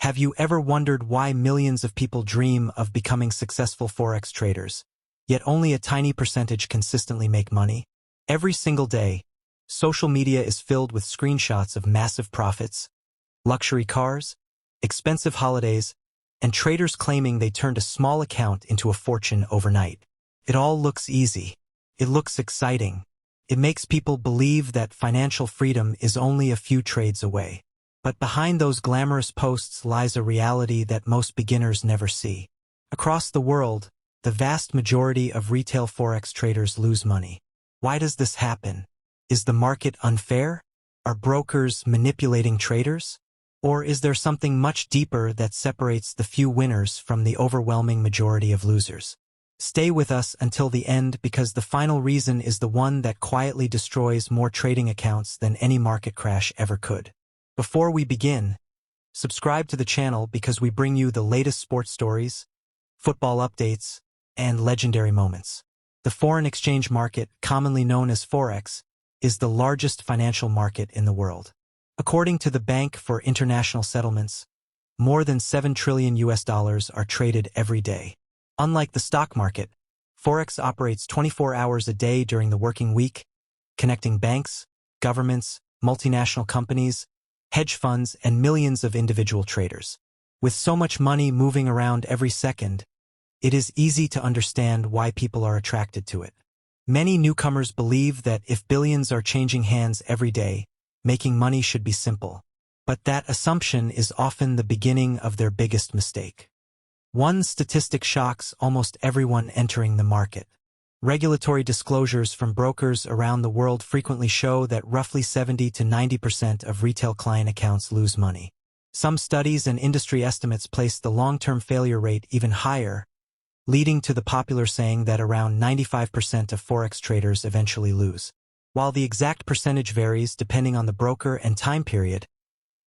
Have you ever wondered why millions of people dream of becoming successful Forex traders, yet only a tiny percentage consistently make money? Every single day, social media is filled with screenshots of massive profits, luxury cars, expensive holidays, and traders claiming they turned a small account into a fortune overnight. It all looks easy. It looks exciting. It makes people believe that financial freedom is only a few trades away. But behind those glamorous posts lies a reality that most beginners never see. Across the world, the vast majority of retail Forex traders lose money. Why does this happen? Is the market unfair? Are brokers manipulating traders? Or is there something much deeper that separates the few winners from the overwhelming majority of losers? Stay with us until the end because the final reason is the one that quietly destroys more trading accounts than any market crash ever could. Before we begin, subscribe to the channel because we bring you the latest sports stories, football updates, and legendary moments. The foreign exchange market, commonly known as Forex, is the largest financial market in the world. According to the Bank for International Settlements, more than $7 trillion are traded every day. Unlike the stock market, Forex operates 24 hours a day during the working week, connecting banks, governments, multinational companies, hedge funds, and millions of individual traders. With so much money moving around every second, it is easy to understand why people are attracted to it. Many newcomers believe that if billions are changing hands every day, making money should be simple. But that assumption is often the beginning of their biggest mistake. One statistic shocks almost everyone entering the market. Regulatory disclosures from brokers around the world frequently show that roughly 70 to 90% of retail client accounts lose money. Some studies and industry estimates place the long-term failure rate even higher, leading to the popular saying that around 95% of Forex traders eventually lose. While the exact percentage varies depending on the broker and time period,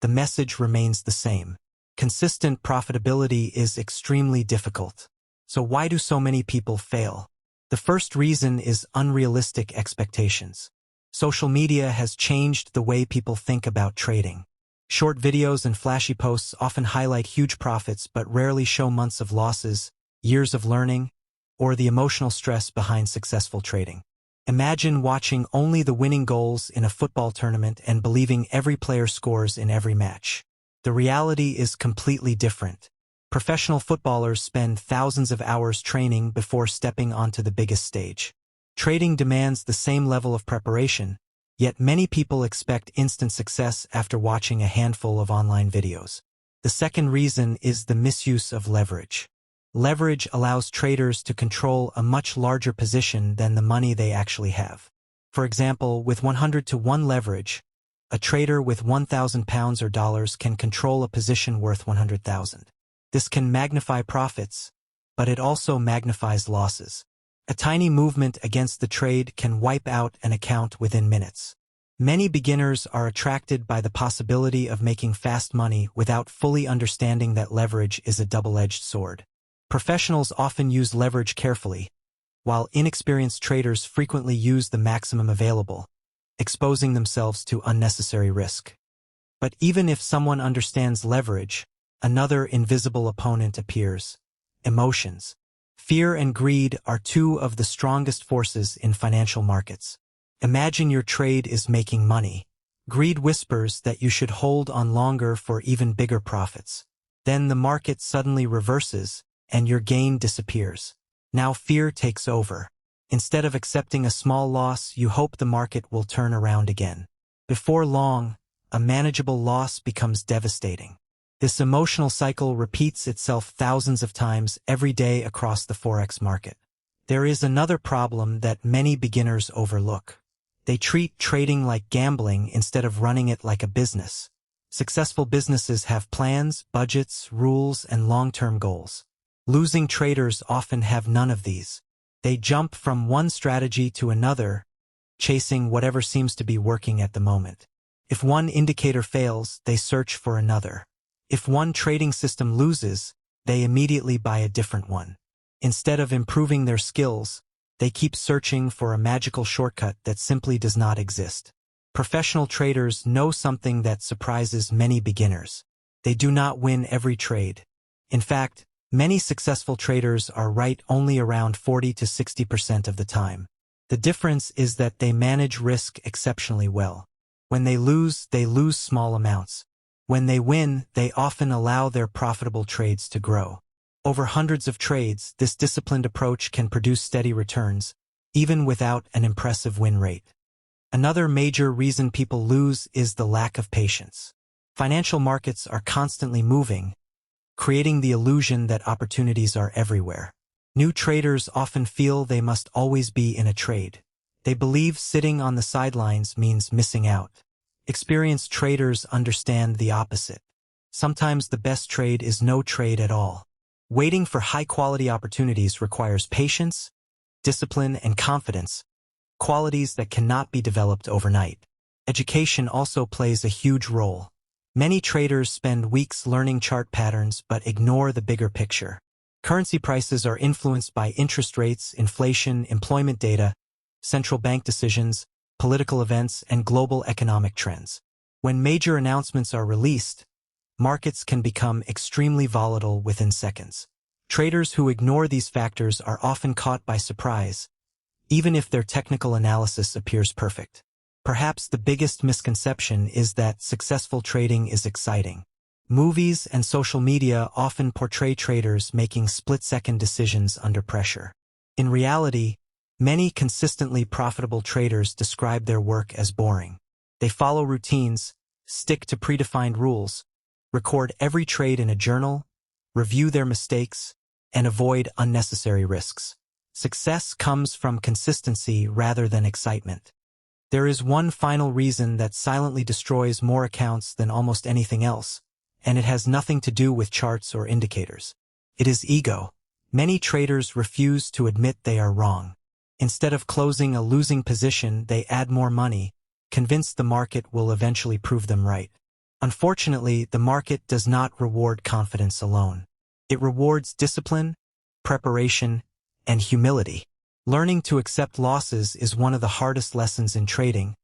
the message remains the same. Consistent profitability is extremely difficult. So why do so many people fail? The first reason is unrealistic expectations. Social media has changed the way people think about trading. Short videos and flashy posts often highlight huge profits but rarely show months of losses, years of learning, or the emotional stress behind successful trading. Imagine watching only the winning goals in a football tournament and believing every player scores in every match. The reality is completely different. Professional footballers spend thousands of hours training before stepping onto the biggest stage. Trading demands the same level of preparation, yet many people expect instant success after watching a handful of online videos. The second reason is the misuse of leverage. Leverage allows traders to control a much larger position than the money they actually have. For example, with 100-to-1 leverage, a trader with £1,000 or dollars can control a position worth 100,000. This can magnify profits, but it also magnifies losses. A tiny movement against the trade can wipe out an account within minutes. Many beginners are attracted by the possibility of making fast money without fully understanding that leverage is a double-edged sword. Professionals often use leverage carefully, while inexperienced traders frequently use the maximum available, exposing themselves to unnecessary risk. But even if someone understands leverage, another invisible opponent appears: emotions. Fear and greed are two of the strongest forces in financial markets. Imagine your trade is making money. Greed whispers that you should hold on longer for even bigger profits. Then the market suddenly reverses, and your gain disappears. Now fear takes over. Instead of accepting a small loss, you hope the market will turn around again. Before long, a manageable loss becomes devastating. This emotional cycle repeats itself thousands of times every day across the Forex market. There is another problem that many beginners overlook. They treat trading like gambling instead of running it like a business. Successful businesses have plans, budgets, rules, and long-term goals. Losing traders often have none of these. They jump from one strategy to another, chasing whatever seems to be working at the moment. If one indicator fails, they search for another. If one trading system loses, they immediately buy a different one. Instead of improving their skills, they keep searching for a magical shortcut that simply does not exist. Professional traders know something that surprises many beginners. They do not win every trade. In fact, many successful traders are right only around 40 to 60% of the time. The difference is that they manage risk exceptionally well. When they lose small amounts. When they win, they often allow their profitable trades to grow. Over hundreds of trades, this disciplined approach can produce steady returns, even without an impressive win rate. Another major reason people lose is the lack of patience. Financial markets are constantly moving, creating the illusion that opportunities are everywhere. New traders often feel they must always be in a trade. They believe sitting on the sidelines means missing out. Experienced traders understand the opposite. Sometimes the best trade is no trade at all. Waiting for high-quality opportunities requires patience, discipline, and confidence, qualities that cannot be developed overnight. Education also plays a huge role. Many traders spend weeks learning chart patterns but ignore the bigger picture. Currency prices are influenced by interest rates, inflation, employment data, central bank decisions, political events, and global economic trends. When major announcements are released, markets can become extremely volatile within seconds. Traders who ignore these factors are often caught by surprise, even if their technical analysis appears perfect. Perhaps the biggest misconception is that successful trading is exciting. Movies and social media often portray traders making split-second decisions under pressure. In reality, many consistently profitable traders describe their work as boring. They follow routines, stick to predefined rules, record every trade in a journal, review their mistakes, and avoid unnecessary risks. Success comes from consistency rather than excitement. There is one final reason that silently destroys more accounts than almost anything else, and it has nothing to do with charts or indicators. It is ego. Many traders refuse to admit they are wrong. Instead of closing a losing position, they add more money, convinced the market will eventually prove them right. Unfortunately, the market does not reward confidence alone. It rewards discipline, preparation, and humility. Learning to accept losses is one of the hardest lessons in trading,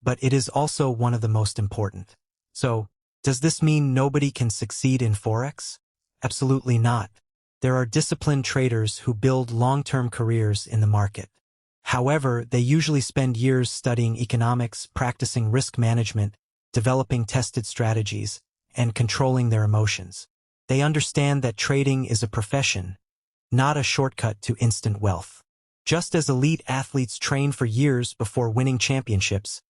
but it is also one of the most important. So, does this mean nobody can succeed in Forex? Absolutely not. There are disciplined traders who build long-term careers in the market. However, they usually spend years studying economics, practicing risk management, developing tested strategies, and controlling their emotions. They understand that trading is a profession, not a shortcut to instant wealth. Just as elite athletes train for years before winning championships,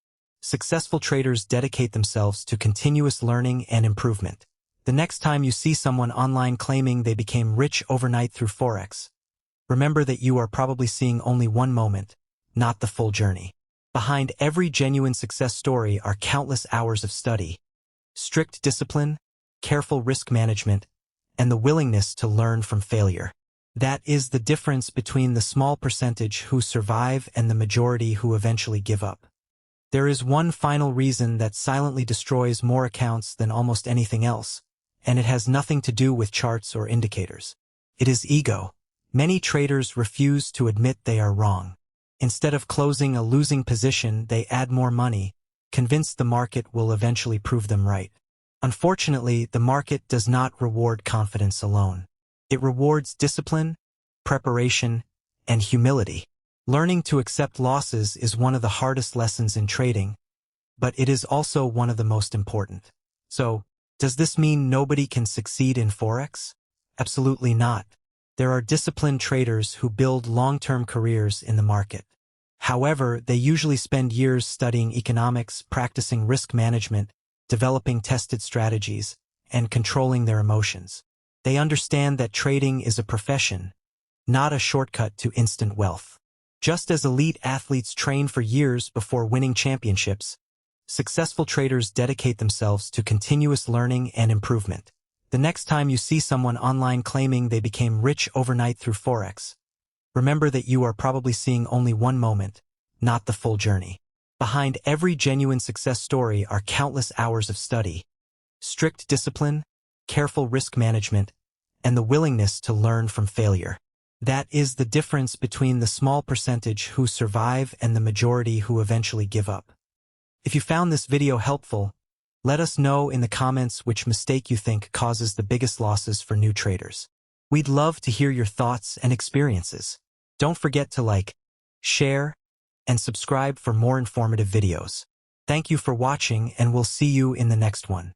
successful traders dedicate themselves to continuous learning and improvement. The next time you see someone online claiming they became rich overnight through Forex, remember that you are probably seeing only one moment, not the full journey. Behind every genuine success story are countless hours of study, strict discipline, careful risk management, and the willingness to learn from failure. That is the difference between the small percentage who survive and the majority who eventually give up. There is one final reason that silently destroys more accounts than almost anything else, and it has nothing to do with charts or indicators. It is ego. Many traders refuse to admit they are wrong. Instead of closing a losing position, they add more money, convinced the market will eventually prove them right. Unfortunately, the market does not reward confidence alone. It rewards discipline, preparation, and humility. Learning to accept losses is one of the hardest lessons in trading, but it is also one of the most important. So, does this mean nobody can succeed in Forex? Absolutely not. There are disciplined traders who build long-term careers in the market. However, they usually spend years studying economics, practicing risk management, developing tested strategies, and controlling their emotions. They understand that trading is a profession, not a shortcut to instant wealth. Just as elite athletes train for years before winning championships, successful traders dedicate themselves to continuous learning and improvement. The next time you see someone online claiming they became rich overnight through Forex, remember that you are probably seeing only one moment, not the full journey. Behind every genuine success story are countless hours of study, strict discipline, careful risk management, and the willingness to learn from failure. That is the difference between the small percentage who survive and the majority who eventually give up. If you found this video helpful, Let us know in the comments which mistake you think causes the biggest losses for new traders. We'd love to hear your thoughts and experiences. Don't forget to like, share, and subscribe for more informative videos. Thank you for watching, and we'll see you in the next one.